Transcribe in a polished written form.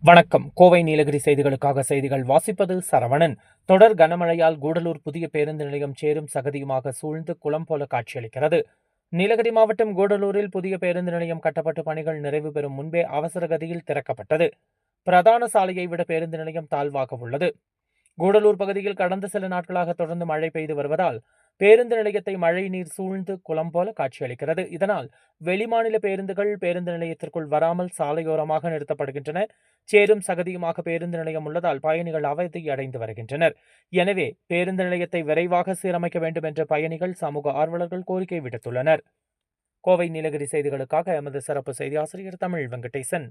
வணக்கம். கோவை நீலகிரி செய்திகளுக்காக செய்திகள் வாசிப்பது சரவணன். தொடர் கனமழையால் கூடலூர் புதிய பேருந்து நிலையம் சேரும் சகதியுமாக சூழ்ந்து குளம் போல காட்சியளிக்கிறது. நீலகிரி மாவட்டம் கூடலூரில் புதிய பேருந்து நிலையம் கட்டப்பட்டு பணிகள் நிறைவு பெறும் முன்பே அவசர கதியில் திறக்கப்பட்டது. பிரதான சாலையை விட பேருந்து நிலையம் தாழ்வாக உள்ளது. கூடலூர் பகுதியில் கடந்த சில நாட்களாக தொடர்ந்து மழை பெய்து வருவதால் பேருந்து நிலையத்தை மழை நீர் சூழ்ந்து குளம் போல காட்சியளிக்கிறது. இதனால் வெளிமாநில பேருந்துகள் பேருந்து நிலையத்திற்குள் வராமல் சாலையோரமாக நிறுத்தப்படுகின்றன. சேரும் சகதியுமாக பேருந்து நிலையம் உள்ளதால் பயணிகள் அவதி அடைந்து வருகின்றனர். எனவே பேருந்து நிலையத்தை விரைவாக சீரமைக்க வேண்டும் என்று பயணிகள், சமூக ஆர்வலர்கள் கோரிக்கை விடுத்துள்ளனர். கோவை நீலகிரி செய்திகளுக்காக எமது சிறப்பு செய்தி ஆசிரியர் தமிழ் வெங்கடேசன்.